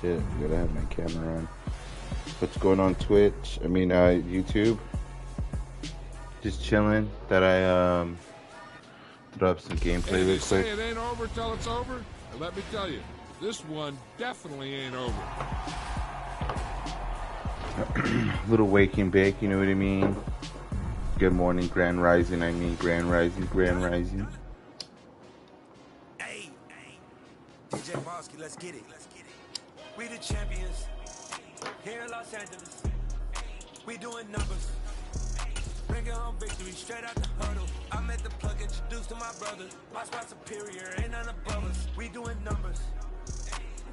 shit. Gotta have my camera on. What's going on Twitch? I mean, YouTube. Just chilling. Thought I throw up some gameplay real quick. It ain't over till it's over. And let me tell you, this one definitely ain't over. Little wake and bake, you know what I mean? Good morning, Grand Rising. I mean, Grand Rising, Grand Rising. Hey, DJ Bosky, let's get it. We the champions here in Los Angeles. We doing numbers. Bringing home victory straight out the huddle. I'm at the plug, introduced to my brother. My spot superior, ain't none above us. We doing numbers.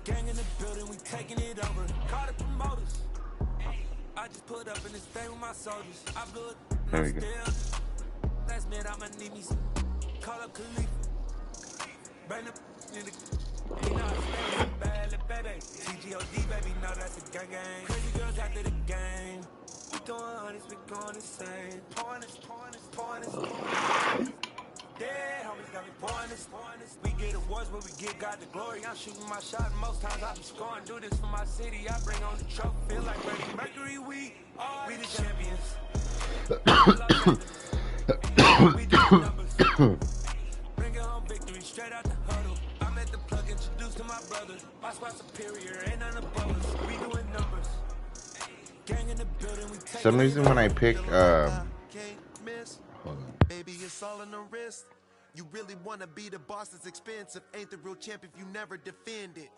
Gang in the building, we taking it over. Call the promoters. I just put up in this thing with my soldiers. I good. There we go. Last minute, I'ma need me some. Call up Khalifa. Bring the in the. You know, bad little baby. TGOD, baby, know that's a gang gang. Crazy girls after the game. We doing honest, we going insane. Pouring this. Dead homies got me pouring this. We get awards, but we give God the glory. I'm shooting my shot, most times I be scoring. Do this for my city, I bring on the trophy. Feel like Freddie Mercury, we the champions. We do numbers. Bringing home victory straight out the huddle. I'm at the plug, introduced to my brother. My spot superior, ain't none above us. We doing numbers. Gang in the building, we take Some reason when I pick hold on. Baby, it's all in the wrist. You really wanna be the boss, it's expensive. Ain't the real champ if you never defend it.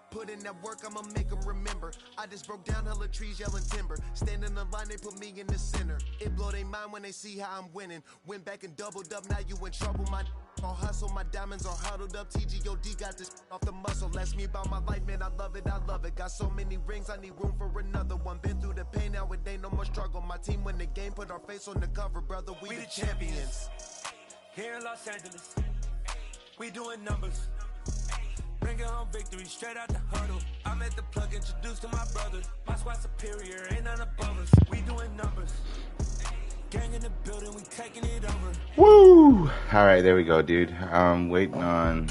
Put in that work, I'ma make them remember. I just broke down hella trees, yelling timber. Stand in the line, they put me in the center. It blow their mind when they see how I'm winning. Went back and doubled up, now you in trouble. My all hustle, my diamonds are huddled up. TGOD got this off the muscle. Ask me about my life, man, I love it. Got so many rings, I need room for another one. Been through the pain, now it ain't no more struggle. My team win the game, put our face on the cover, brother. We the champions. Here in Los Angeles, we doing numbers. Bringing home victory straight out the huddle. I'm at the plug, introduced to my brother. My squad superior, ain't none above us. We doing numbers. Gang in the building, we taking it over. Woo! Alright, there we go, dude. I'm waiting on...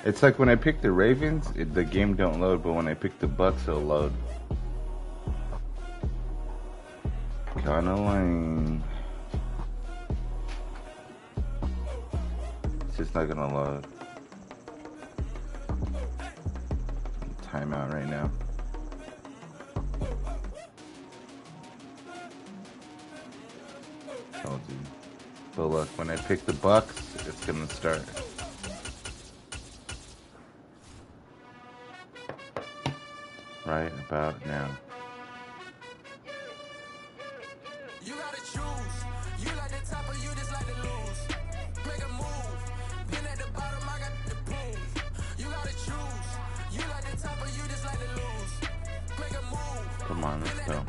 It's like when I pick the Ravens, the game don't load, but when I pick the Bucks, it'll load. Kinda lame. It's just not gonna load. Timeout right now. Told you. But look, when I pick the Bucks, it's gonna start. Right about now. You gotta choose. You like the top or you just like to lose. Make a move. Been at the bottom, I got the proof. You gotta choose. You like the top or you just like to lose. Make a move. Come on, let's go.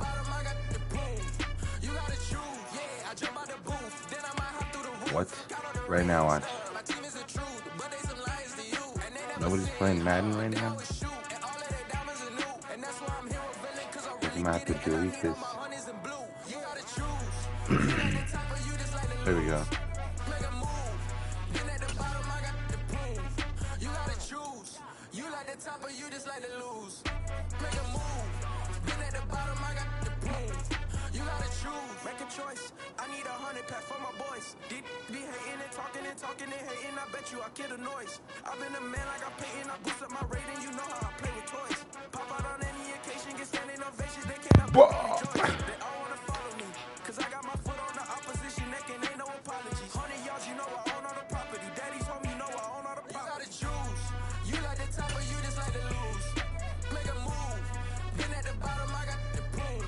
What? Right now, watch. Nobody's playing Madden right now? I'm gonna have to delete this. There we go. You like the top or you just like to lose. Make a move. Been at the bottom, I got the proof. You gotta choose. Make a choice. I need 100 pack for my boys. Be hating and talking and hating. I bet you I kill the noise. I've been a man like I'm painting. I boost up my rating. You know how I play with toys. Pop out on any occasion, get standing ovations. They can't help rejoice. They all wanna follow me. Cause I got my foot on the opposition neck and ain't no apologies. 100 yards, you know I own all the property. Daddy's home, you know I own all the property. You gotta choose. You like the top or you just like to lose. Make a move. Been at the bottom, I got the proof.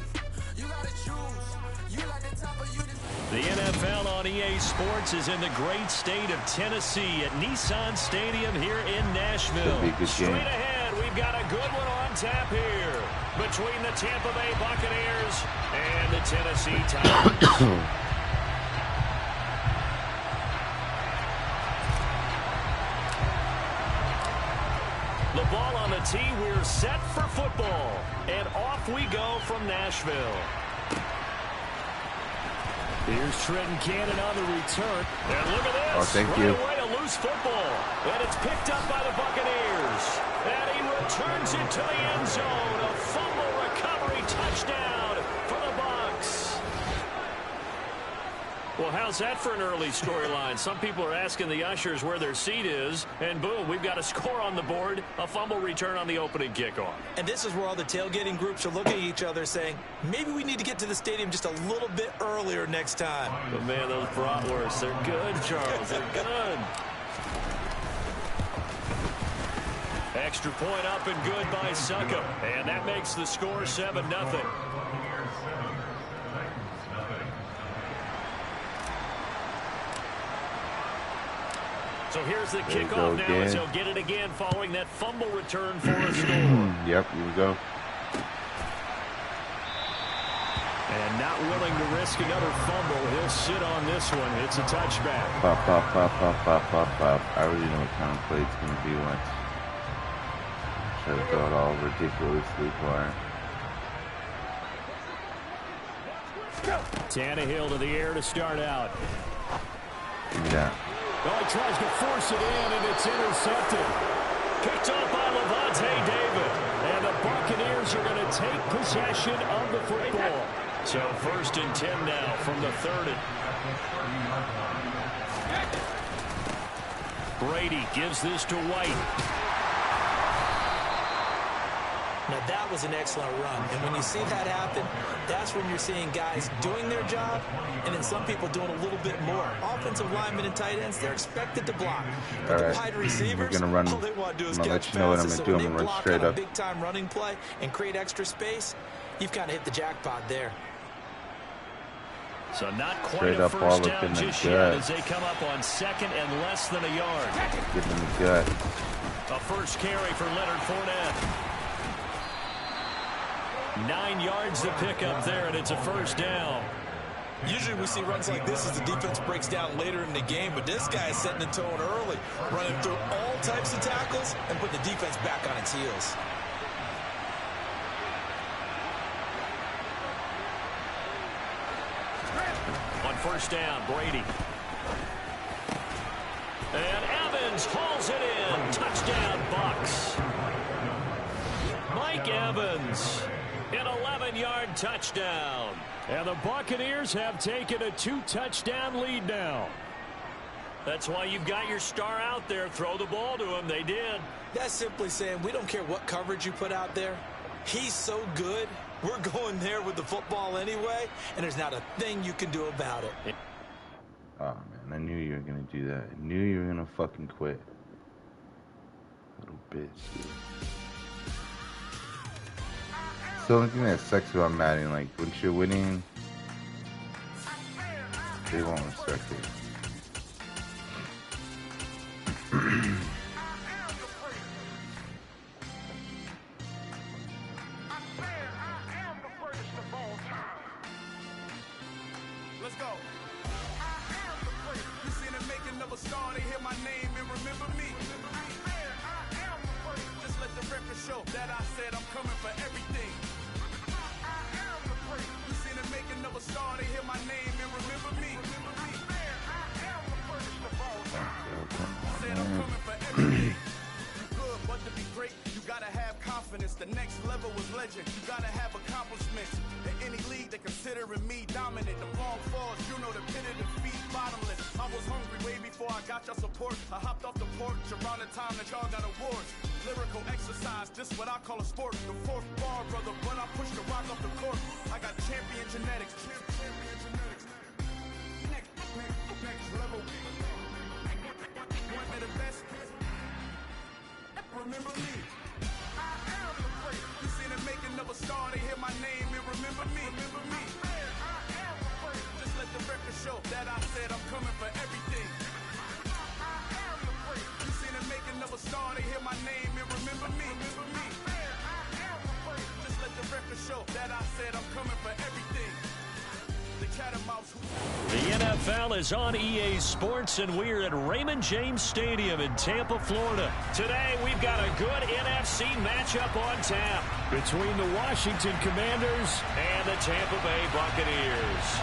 You gotta choose. You like the top or you just... The NFL on EA Sports is in the great state of Tennessee at Nissan Stadium here in Nashville. Straight ahead, we've got a good one on tap here between the Tampa Bay Buccaneers and the Tennessee Titans. The ball on the tee, we're set for football. And off we go from Nashville. Here's Trenton Cannon on the return. And look at this. Oh, thank you. Right away, a loose football. And it's picked up by the Buccaneers. And he Turns it to the end zone. A fumble recovery touchdown for the Bucs. Well, how's that for an early storyline? Some people are asking the ushers where their seat is, and boom, we've got a score on the board, a fumble return on the opening kickoff. And this is where all the tailgating groups are looking at each other saying, maybe we need to get to the stadium just a little bit earlier next time. But man, those bratwursts, they're good, Charles. They're good. Extra point up and good by Succop. And that makes the score 7-0. So here's the kickoff now as he'll get it again following that fumble return for a score. Yep, here we go. And not willing to risk another fumble, he'll sit on this one. It's a touchback. Pop, pop, pop, pop, pop, pop, pop. I already know what kind of play it's going to be once. Try to throw it all ridiculously far. Tannehill to the air to start out. Yeah. Well, he tries to force it in, and it's intercepted. Picked up by Levante David. And the Buccaneers are going to take possession of the football. So 1st and 10 now from the 30. Brady gives this to White. Now, that was an excellent run. And when you see that happen, that's when you're seeing guys doing their job and then some people doing a little bit more. Offensive linemen and tight ends, they're expected to block. But the wide receivers, all they want to do is catch passes. So when they block on a big-time running play and create extra space, you've kind of hit the jackpot there. So not quite a first down just yet as they come up on 2nd and less than a yard. Get in the gut. A first carry for Leonard Fournette. 9 yards to pick up there, and it's a first down. Usually we see runs like this as the defense breaks down later in the game, but this guy is setting the tone early, running through all types of tackles and putting the defense back on its heels. On first down, Brady. And Evans hauls it in. Touchdown, Bucs. Mike Evans. An 11-yard touchdown. And the Buccaneers have taken a 2-touchdown lead now. That's why you've got your star out there. Throw the ball to him. They did. That's simply saying we don't care what coverage you put out there. He's so good. We're going there with the football anyway, and there's not a thing you can do about it. Oh, man, I knew you were going to do that. I knew you were going to fucking quit. Little bitch, dude. It's the only thing that sucks about Madden, like, once you're winning, they won't respect it. Let's go. I am the first. You seen the making of a star, they hear my name and remember me. I am the first. Just let the record show that I said I'm coming for everything. You seen the making of a star, they hear my name and remember me. I am the first of all time. Said I'm coming for everything. You good, but to be great, you gotta have confidence. The next level was legend. You gotta have accomplishments. In any league, they considering me dominant. The long falls, you know the pit of defeat, bottomless. I was hungry way before I got your support. I hopped off the porch around the time that y'all got awards. Lyrical exercise, this what I call a sport. The fourth bar, brother, but I push the rock off the court. I got champion genetics. Next level. One of the best. Remember me. I am the first. You seen the making of a star, they hear my name and remember me. Remember me. I am the first. Just let the record show that I said I'm coming for everything. I am the first. You seen the making of a star, they hear my name and remember me. Remember me. I am the first. Just let the record show that I said I'm coming for everything. The NFL is on EA Sports, and we're at Raymond James Stadium in Tampa, Florida. Today, we've got a good NFC matchup on tap between the Washington Commanders and the Tampa Bay Buccaneers.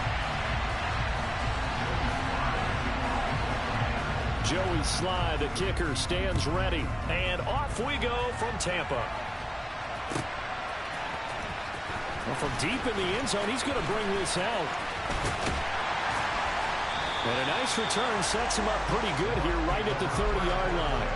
Joey Sly, the kicker, stands ready. And off we go from Tampa. Well, from deep in the end zone, he's going to bring this out. And a nice return sets him up pretty good here right at the 30-yard line.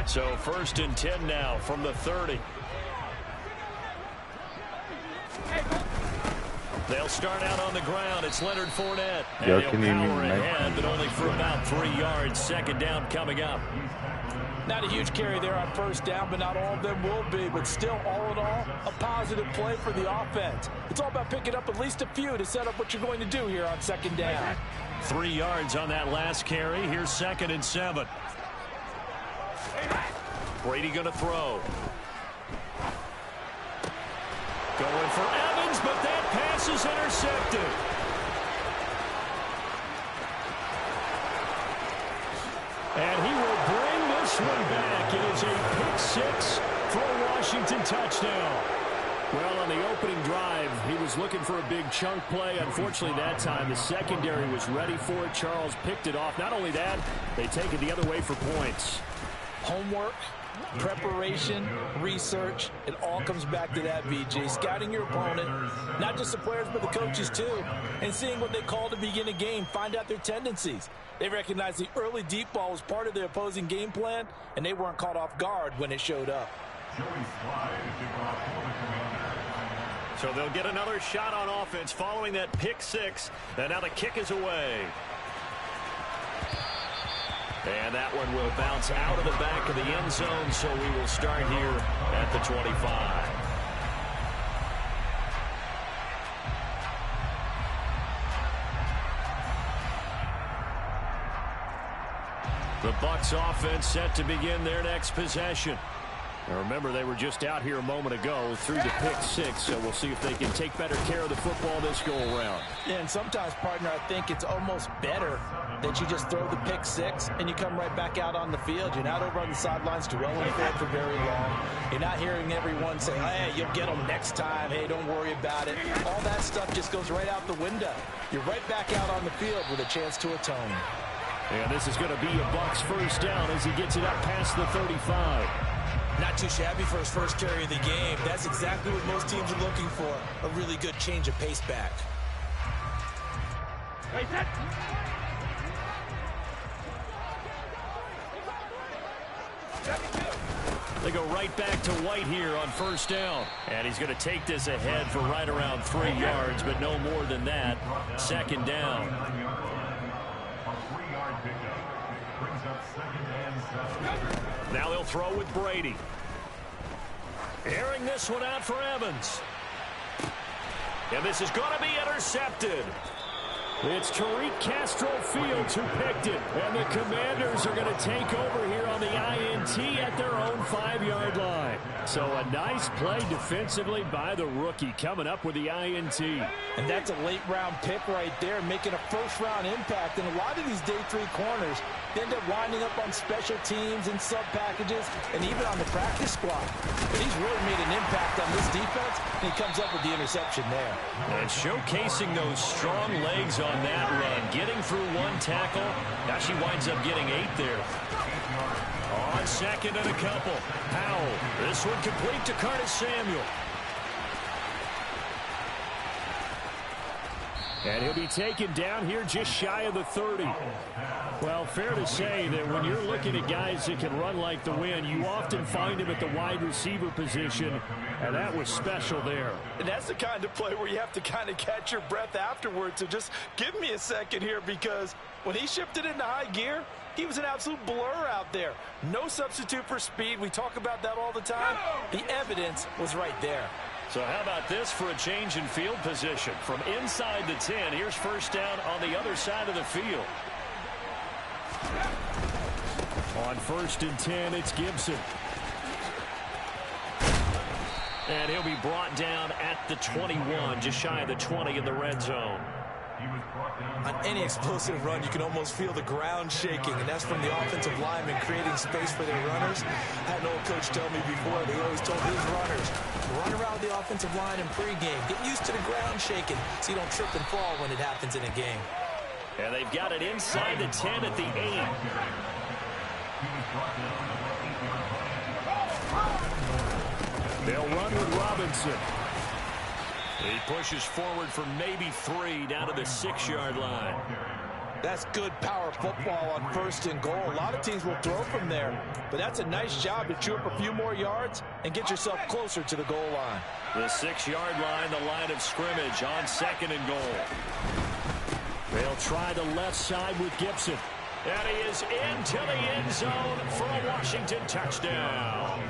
So 1st and 10 now from the 30. They'll start out on the ground. It's Leonard Fournette. And he'll power ahead, but only for about 3 yards. 2nd down coming up. Not a huge carry there on 1st down, but not all of them will be. But still, all in all, a positive play for the offense. It's all about picking up at least a few to set up what you're going to do here on 2nd down. 3 yards on that last carry. Here's 2nd and 7. Brady going to throw. Going for Evans, but that pass is intercepted. And he will bring this one back. It is a pick-6 for a Washington touchdown. Well, on the opening drive, he was looking for a big chunk play. Unfortunately, that time, the secondary was ready for it. Charles picked it off. Not only that, they take it the other way for points. Homework, preparation, research, it all comes back to that, VJ. Scouting your opponent, not just the players but the coaches too, and seeing what they call to begin a game, find out their tendencies. They recognize the early deep ball was part of their opposing game plan, and they weren't caught off guard when it showed up. So they'll get another shot on offense following that pick-6, and now the kick is away. And that one will bounce out of the back of the end zone, so we will start here at the 25. The Bucs offense set to begin their next possession. Now remember, they were just out here a moment ago through the pick-6, so we'll see if they can take better care of the football this go-around. Yeah, and sometimes, partner, I think it's almost better that you just throw the pick-6 and you come right back out on the field. You're not over on the sidelines dwelling the field for very long. You're not hearing everyone say, hey, you'll get them next time. Hey, don't worry about it. All that stuff just goes right out the window. You're right back out on the field with a chance to atone. And this is going to be a Bucs 1st down as he gets it up past the 35. Not too shabby for his first carry of the game. That's exactly what most teams are looking for. A really good change of pace back. They go right back to White here on 1st down. And he's going to take this ahead for right around 3 yards, but no more than that. 2nd down. Now they'll throw with Brady. Airing this one out for Evans. And this is going to be intercepted. It's Tariq Castro Fields who picked it. And the Commanders are going to take over here on the INT at their own 5-yard line. So a nice play defensively by the rookie coming up with the INT. And that's a late-round pick right there, making a first-round impact. And a lot of these day 3 corners end up winding up on special teams and sub-packages and even on the practice squad. But he's really made an impact on this defense, and he comes up with the interception there. And showcasing those strong legs on that run, getting through 1 tackle. Now she winds up getting 8 there. On 2nd and a couple. Powell. This one complete to Curtis Samuel. And he'll be taken down here just shy of the 30. Well, fair to say that when you're looking at guys that can run like the wind, you often find him at the wide receiver position, and that was special there. And that's the kind of play where you have to kind of catch your breath afterwards. So just give me a second here, because when he shifted into high gear, he was an absolute blur out there. No substitute for speed. We talk about that all the time. The evidence was right there. So how about this for a change in field position? From inside the 10, here's 1st down on the other side of the field. On 1st and 10, it's Gibson. And he'll be brought down at the 21, just shy of the 20 in the red zone. On any explosive run, you can almost feel the ground shaking, and that's from the offensive linemen creating space for their runners. I had an old coach tell me before, they always told his runners, run around the offensive line in pregame. Get used to the ground shaking so you don't trip and fall when it happens in a game. And they've got it inside the 10 at the 8. They'll run with Robinson. He pushes forward for maybe 3 down to the 6-yard line. That's good power football on 1st and goal. A lot of teams will throw from there, but that's a nice job to chew up a few more yards and get yourself closer to the goal line. The 6-yard line, the line of scrimmage on 2nd and goal. They'll try the left side with Gibson. And he is into the end zone for a Washington touchdown.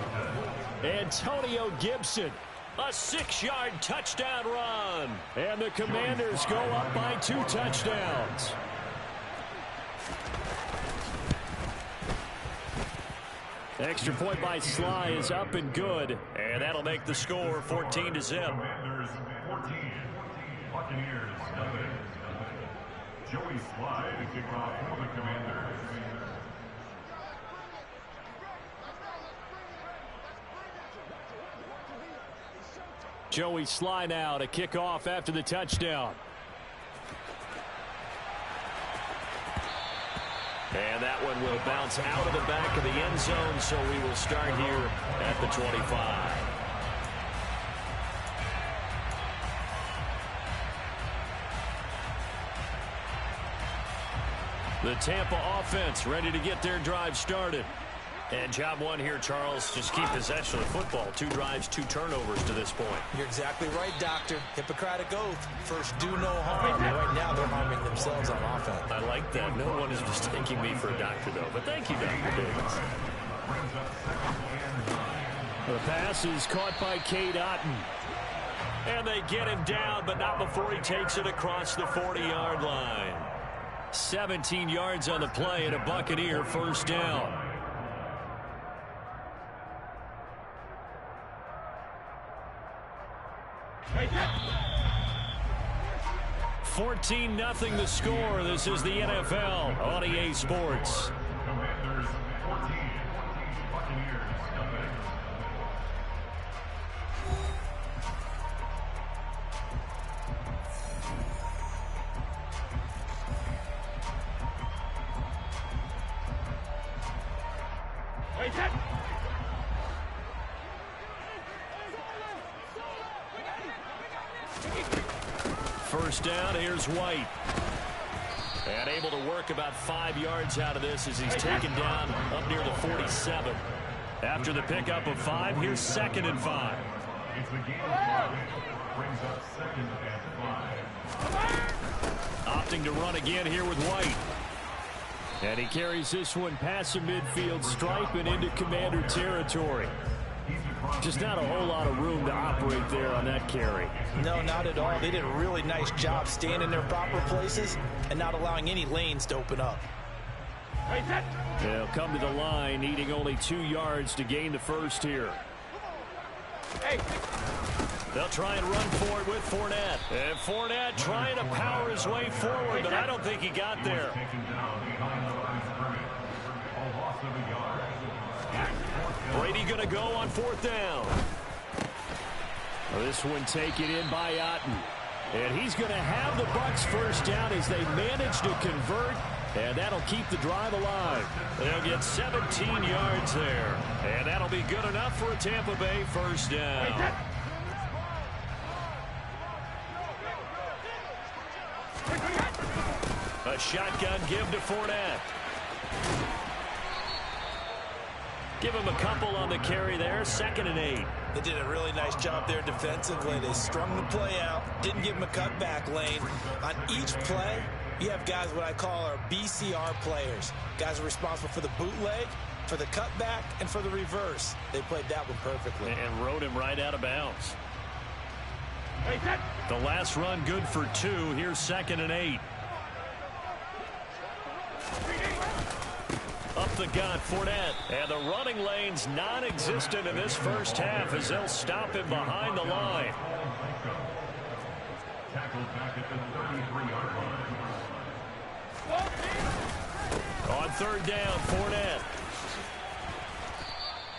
Antonio Gibson, a 6-yard touchdown run. And the Commanders go up by 2 touchdowns. Extra point by Sly is up and good. And that'll make the score 14-0. Commanders 14, Buccaneers nothing. Joey Sly to kick off for the Commanders. Joey Sly now to kick off after the touchdown. And that one will bounce out of the back of the end zone, so we will start here at the 25. The Tampa offense ready to get their drive started. And job one here, Charles, just keep possession of football. 2 drives, 2 turnovers to this point. You're exactly right, Doctor. Hippocratic oath. First, do no harm. Right now, they're harming themselves on offense. I like that. No one is mistaking me for a doctor, though. But thank you, Dr. Davis. The pass is caught by Cade Otton. And they get him down, but not before he takes it across the 40-yard line. 17 yards on the play and a Buccaneer first down. 14-0 the score. This is the NFL on EA Sports. Commanders 14, Buccaneers nothing. First down, here's White. And able to work about 5 yards out of this as he's taken down up near the 47. After the pickup of 5, here's 2nd and 5. It's the game clock. Brings up 2nd and 5. Opting to run again here with White. And he carries this one past the midfield stripe and into Commander territory. Just not a whole lot of room to operate there on that carry. No, not at all. They did a really nice job staying in their proper places and not allowing any lanes to open up. They'll come to the line, needing only 2 yards to gain the first here. They'll try and run for it with Fournette. And Fournette trying to power his way forward, but I don't think he got there. Brady going to go on 4th down. This one taken in by Otton. And he's going to have the Bucs first down as they manage to convert. And that'll keep the drive alive. They'll get 17 yards there. And that'll be good enough for a Tampa Bay first down. A shotgun give to Fournette. Give him a couple on the carry there. 2nd and 8. They did a really nice job there defensively. They strung the play out, didn't give him a cutback lane. On each play, you have guys what I call our BCR players. Guys are responsible for the bootleg, for the cutback, and for the reverse. They played that one perfectly. And rode him right out of bounds. The last run good for 2. Here's 2nd and 8. Up the gut, Fournette. And the running lane's non-existent in this first half as they'll stop him behind the line. Tackled back at the 33-yard line. On third down, Fournette.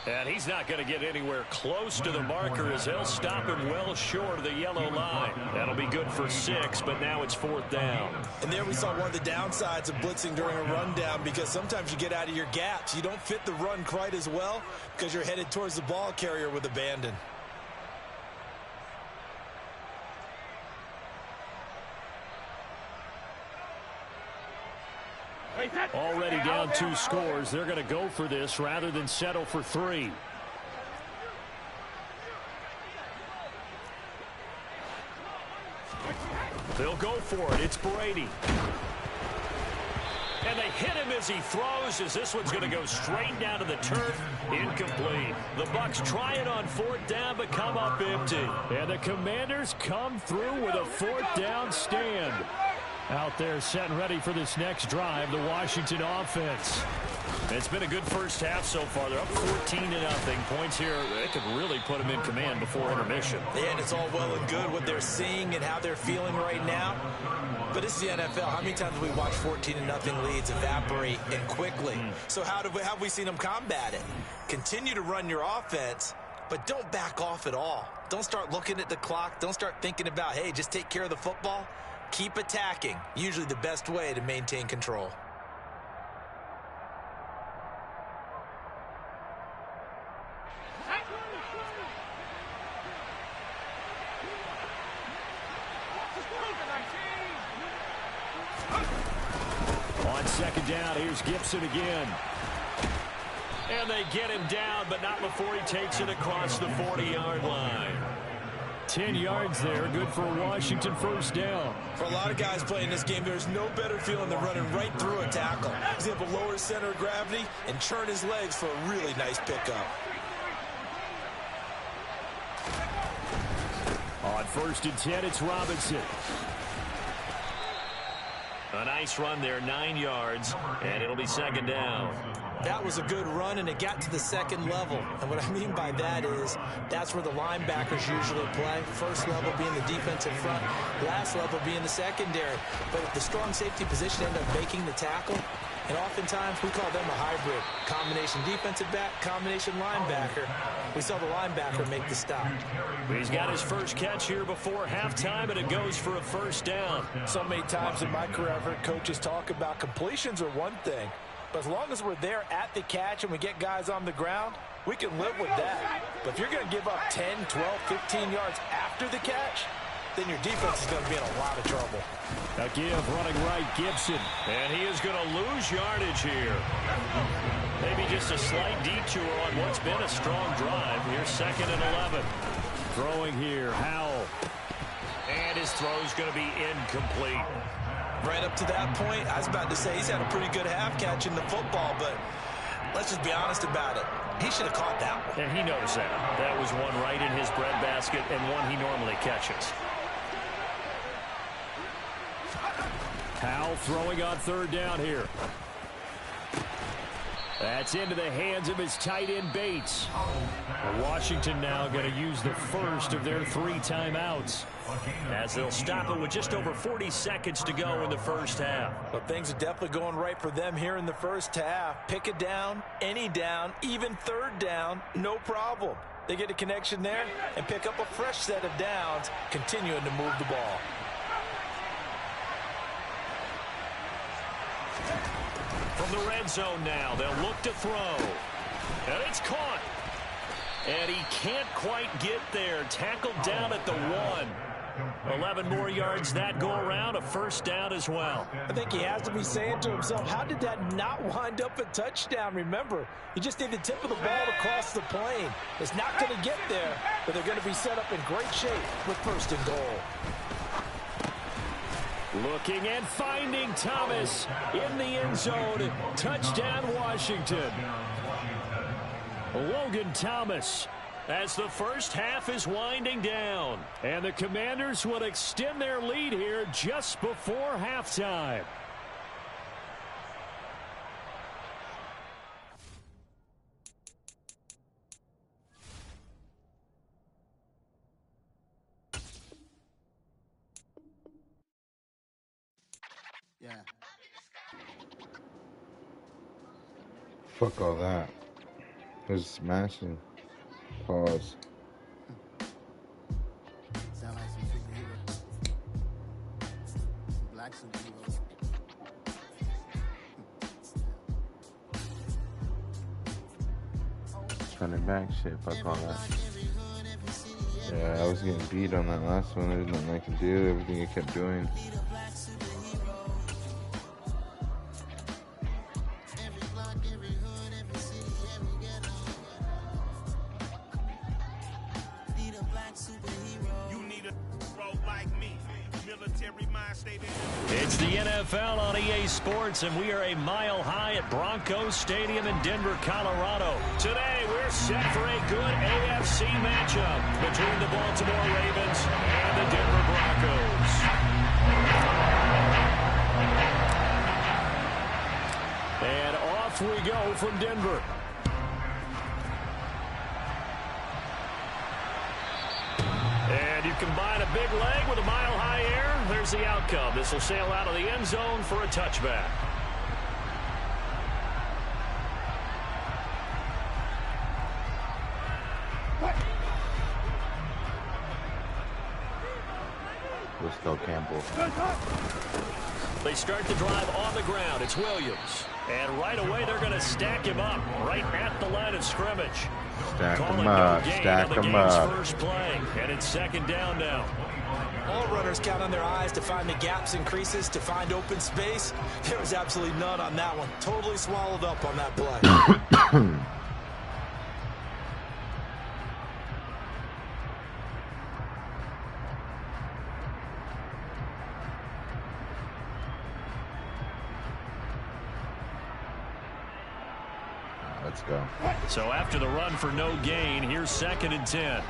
And he's not going to get anywhere close to the marker as they'll stop him well short of the yellow line. That'll be good for 6, but now it's fourth down. And there we saw one of the downsides of blitzing during a rundown, because sometimes you get out of your gaps. You don't fit the run quite as well because you're headed towards the ball carrier with abandon. Already down 2 scores. They're going to go for this rather than settle for 3. They'll go for it. It's Brady. And they hit him as he throws, as this one's going to go straight down to the turf. Incomplete. The Bucs try it on fourth down, but come up empty. And the Commanders come through with a fourth down stand. Out there set and ready for this next drive, the Washington offense. It's been a good first half so far. They're up 14-0. Points here, they could really put them in command before intermission. And it's all well and good what they're seeing and how they're feeling right now. But this is the NFL. How many times have we watched 14-0 leads evaporate and quickly? So how have we seen them combat it? Continue to run your offense, but don't back off at all. Don't start looking at the clock. Don't start thinking about, hey, just take care of the football. Keep attacking. Usually the best way to maintain control. On second down, here's Gibson again. And they get him down, but not before he takes it across the 40-yard line. 10 yards there, good for a Washington first down. For a lot of guys playing this game, there's no better feeling than running right through a tackle. He's able to lower his center of gravity and churn his legs for a really nice pickup. On first and 10, it's Robinson. A nice run there, 9 yards, and it'll be second down. That was a good run, and it got to the second level. And what I mean by that is that's where the linebackers usually play. First level being the defensive front, last level being the secondary. But if the strong safety position ended up making the tackle, and oftentimes we call them a hybrid. Combination defensive back, combination linebacker. We saw the linebacker make the stop. He's got his first catch here before halftime, and it goes for a first down. So many times in my career I've heard coaches talk about completions are one thing. But as long as we're there at the catch and we get guys on the ground, we can live with that. But if you're going to give up 10, 12, 15 yards after the catch, then your defense is going to be in a lot of trouble. A give running right, Gibson. And he is going to lose yardage here. Maybe just a slight detour on what's been a strong drive. Here's second and 11. Throwing here, Howell. And his throw's going to be incomplete. Right up to that point, I was about to say he's had a pretty good half catching the football, but let's just be honest about it. He should have caught that one. And he knows that. That was one right in his breadbasket and one he normally catches. Howell throwing on third down here. That's into the hands of his tight end, Bates. Washington now going to use the first of their 3 timeouts, as they'll stop it with just over 40 seconds to go in the first half. But things are definitely going right for them here in the first half. Pick it down, any down, even third down, no problem. They get a connection there and pick up a fresh set of downs, continuing to move the ball. From the red zone now, they'll look to throw. And it's caught. And he can't quite get there. Tackled down at the 1. 11 more yards that go around, a first down as well. I think he has to be saying to himself, how did that not wind up a touchdown? Remember, you just need the tip of the ball to cross the plane. It's not going to get there, but they're going to be set up in great shape with first and goal. Looking and finding Thomas in the end zone. Touchdown, Washington. Logan Thomas, as the first half is winding down. And the Commanders will extend their lead here just before halftime. Fuck all that. Who's smashing? Pause. Sound like some superheroes. Some black superheroes. Running back shit, fuck all that. Yeah, I was getting beat on that last one. There's nothing I can do. Everything I kept doing. It's the NFL on EA Sports, and we are a mile high at Broncos Stadium in Denver, Colorado. Today, we're set for a good AFC matchup between the Baltimore Ravens and the Denver Broncos. And off we go from Denver. And you combine a big leg with a mile-high air, there's the outcome. This will sail out of the end zone for a touchback. Let's go, Campbell. They start the drive on the ground. It's Williams. And right away, they're going to stack him up right at the line of scrimmage. Stack him up. Stack him up. First play, and it's second down now. All runners count on their eyes to find the gaps and creases, to find open space. There was absolutely none on that one. Totally swallowed up on that play. Let's go. So after the run for no gain, here's 2nd and 10.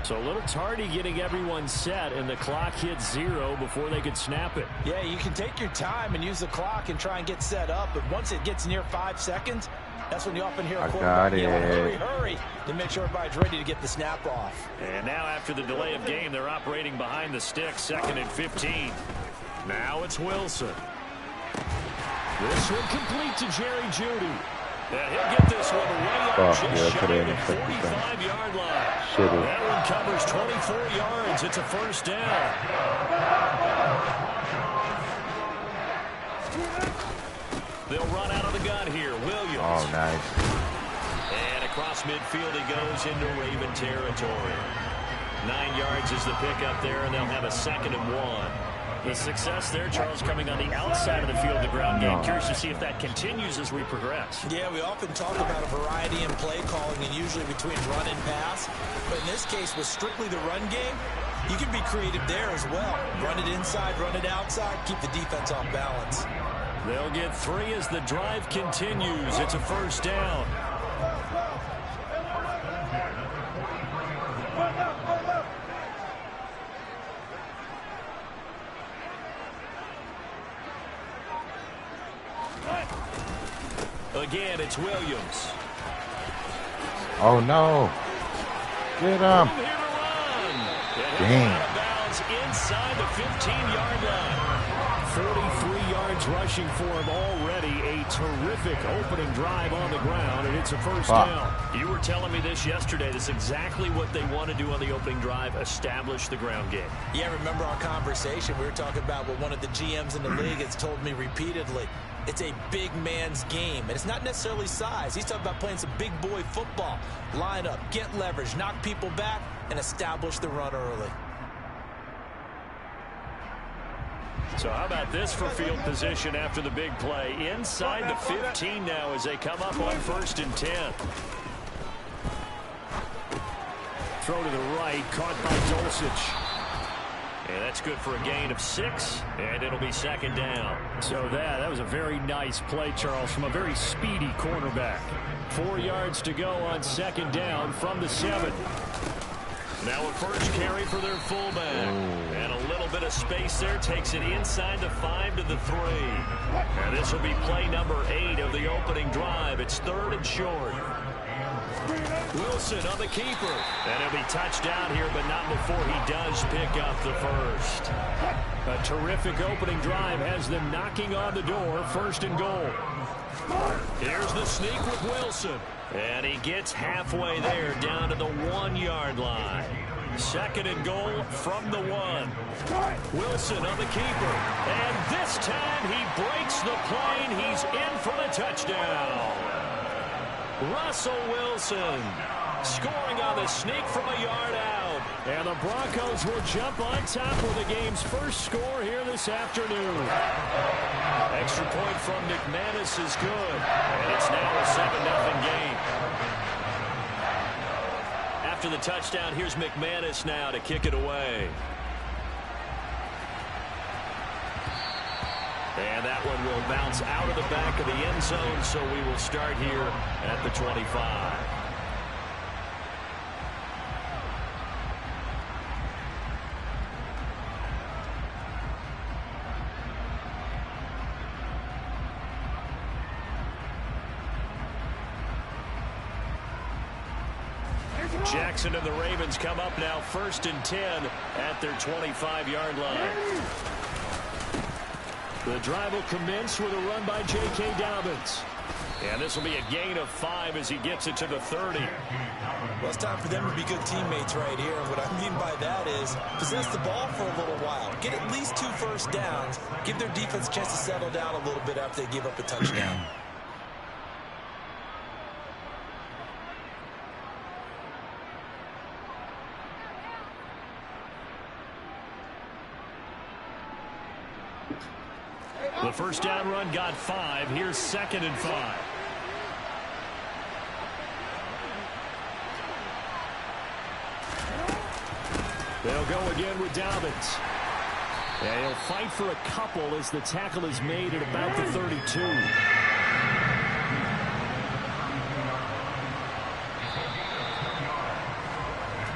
So a little tardy getting everyone set, and the clock hits 0 before they could snap it. Yeah, you can take your time and use the clock and try and get set up, but once it gets near 5 seconds, that's when you often hear a quarterback yell, hurry, hurry, to make sure everybody's ready to get the snap off. And now after the delay of game, they're operating behind the stick, 2nd and 15. Now it's Wilson. This one complete to Jerry Jeudy. And he'll get this one way up just shy of the 45-yard line. That one covers 24 yards. It's a first down. They'll run out of the gun here. Williams. Oh, nice. And across midfield he goes into Raven territory. 9 yards is the pickup there, and they'll have a 2nd and 1. The success there, Charles, coming on the outside of the field, the ground game. Curious to see if that continues as we progress. Yeah, we often talk about a variety in play calling, and usually between run and pass. But in this case, with strictly the run game, you can be creative there as well. Run it inside, run it outside, keep the defense off balance. They'll get 3 as the drive continues. It's a first down. Again, it's Williams. Oh, no. Get him. Damn. Inside the 15-yard line. 43 yards rushing for him already. A terrific opening drive on the ground, and it's a first down. You were telling me this yesterday. That's exactly what they want to do on the opening drive, establish the ground game. Yeah, remember our conversation? We were talking about what one of the GMs in the league has told me repeatedly. It's a big man's game, and it's not necessarily size. He's talking about playing some big boy football. Line up, get leverage, knock people back, and establish the run early. So how about this for field position after the big play? Inside the 15 now as they come up on 1st and 10. Throw to the right, caught by Dulcich. And that's good for a gain of 6, and it'll be 2nd down. So that was a very nice play, Charles, from a very speedy cornerback. 4 yards to go on 2nd down from the 7. Now a first carry for their fullback. And a little bit of space there takes it inside the 5 to the 3. And this will be play number 8 of the opening drive. It's 3rd and short. Wilson on the keeper. And he'll be touched down here, but not before he does pick up the first. A terrific opening drive has them knocking on the door. 1st and goal. Here's the sneak with Wilson. And he gets halfway there, down to the 1-yard line. 2nd and goal from the 1. Wilson on the keeper. And this time he breaks the plane. He's in for the touchdown. Russell Wilson scoring on the sneak from a yard out. And the Broncos will jump on top with the game's first score here this afternoon. Extra point from McManus is good. And it's now a 7-0 game. After the touchdown, here's McManus now to kick it away. And that one will bounce out of the back of the end zone, so we will start here at the 25. Jackson and the Ravens come up now 1st and 10 at their 25-yard line. The drive will commence with a run by J.K. Dobbins. And this will be a gain of 5 as he gets it to the 30. Well, it's time for them to be good teammates right here. And what I mean by that is possess the ball for a little while. Get at least 2 first downs. Give their defense a chance to settle down a little bit after they give up a touchdown. The first down run got 5. Here's 2nd and 5. They'll go again with Dobbins. And he'll fight for a couple as the tackle is made at about the 32.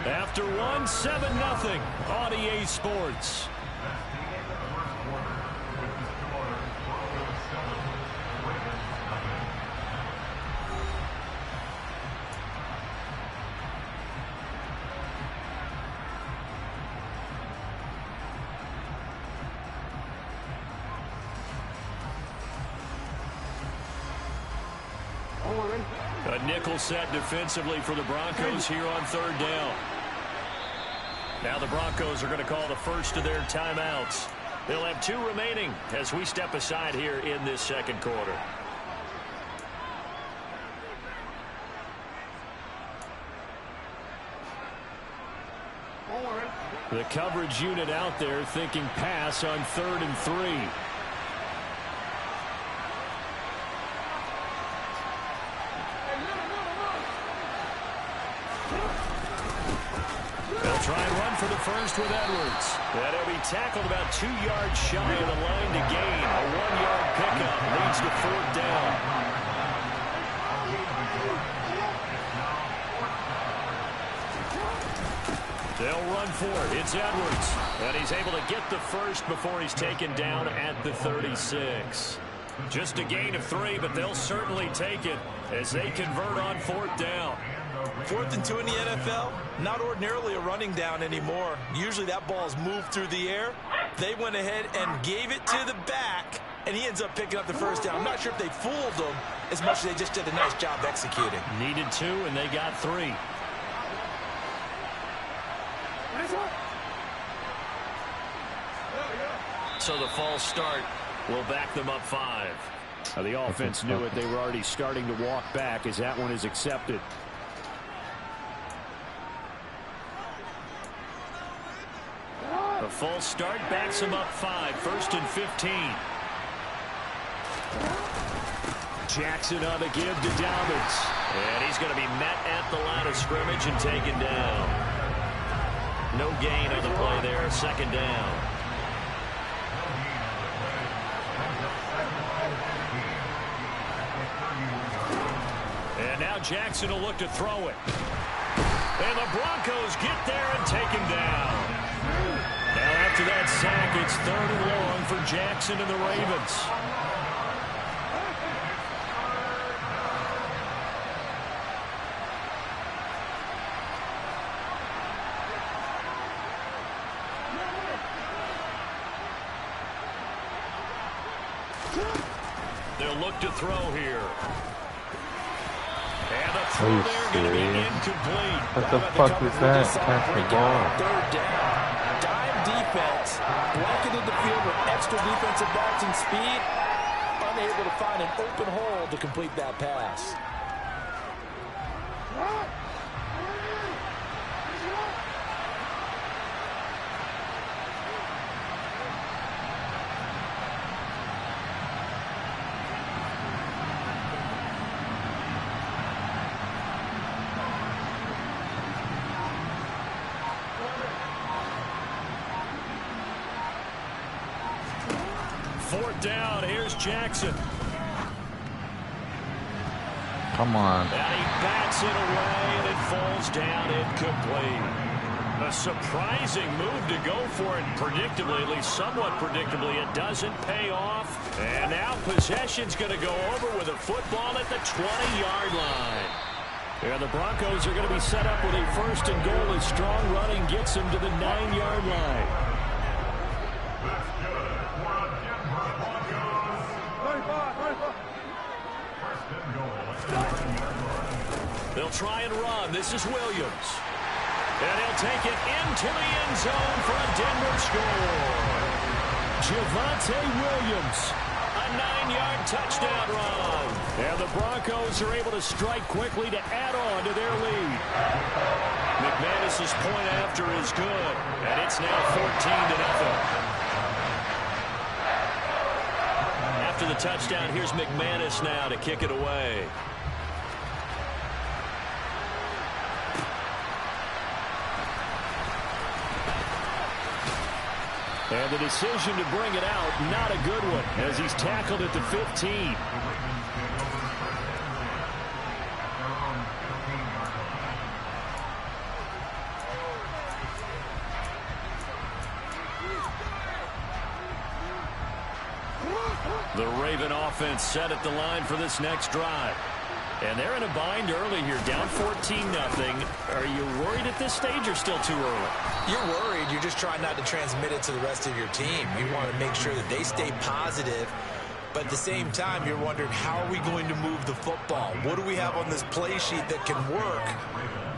After 1, 7-0 on EA Sports. A nickel set defensively for the Broncos here on 3rd down. Now the Broncos are going to call the first of their timeouts. They'll have 2 remaining as we step aside here in this 2nd quarter. The coverage unit out there thinking pass on 3rd and 3. They'll try and run for the first with Edwards. And he'll be tackled about 2 yards shy of the line to gain. A 1-yard pickup leads to 4th down. They'll run for it. It's Edwards. And he's able to get the first before he's taken down at the 36. Just a gain of 3, but they'll certainly take it as they convert on 4th down. 4th and 2 in the NFL, not ordinarily a running down anymore. Usually that ball is moved through the air. They went ahead and gave it to the back, and he ends up picking up the first down. I'm not sure if they fooled him as much as they just did a nice job executing. Needed 2, and they got 3. So the false start will back them up 5. The offense knew it. They were already starting to walk back as that one is accepted. A false start backs them up 5. 1st and 15. Jackson on the give to Dobbins. And he's going to be met at the line of scrimmage and taken down. No gain on the play there. 2nd down. And now Jackson will look to throw it. And the Broncos get there and take him down. Now after that sack, it's 3rd and long for Jackson and the Ravens. They'll look to throw here. And the throw there going to be incomplete. What the fuck was that? Catch the ball. Third down. Dime defense. Blanketed the field with extra defensive backs and speed. Unable to find an open hole to complete that pass. Fourth down, here's Jackson. Come on. And he bats it away, and it falls down incomplete. A surprising move to go for it predictably, at least somewhat predictably. It doesn't pay off. And now possession's going to go over with a football at the 20-yard line. And the Broncos are going to be set up with a first and goal as strong running gets them to the 9-yard line. They'll try and run. This is Williams. And he'll take it into the end zone for a Denver score. Javonte Williams, a 9-yard touchdown run. And the Broncos are able to strike quickly to add on to their lead. McManus's point after is good. And it's now 14-0. After the touchdown, here's McManus now to kick it away. And the decision to bring it out, not a good one, as he's tackled at the 15. The Raven offense set at the line for this next drive. And they're in a bind early here, down 14-0. Are you worried at this stage or still too early? You're worried. You're just trying not to transmit it to the rest of your team. You want to make sure that they stay positive. But at the same time, you're wondering, how are we going to move the football? What do we have on this play sheet that can work?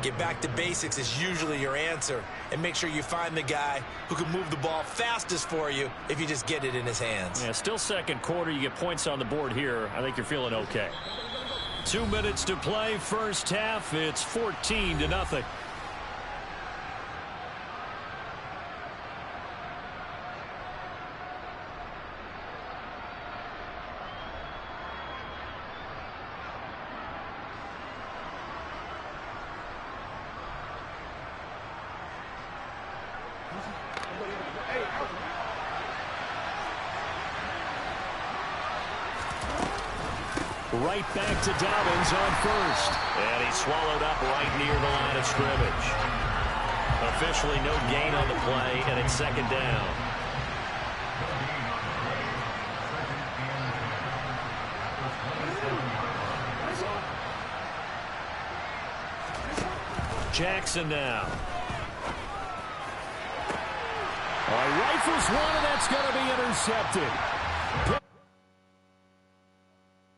Get back to basics is usually your answer. And make sure you find the guy who can move the ball fastest for you if you just get it in his hands. Yeah, still second quarter. You get points on the board here. I think you're feeling okay. 2 minutes to play, first half. It's 14-0. Right back to Dobbins on first. And he's swallowed up right near the line of scrimmage. Officially no gain on the play, and it's second down. Jackson now. Rifles one, and that's going to be intercepted.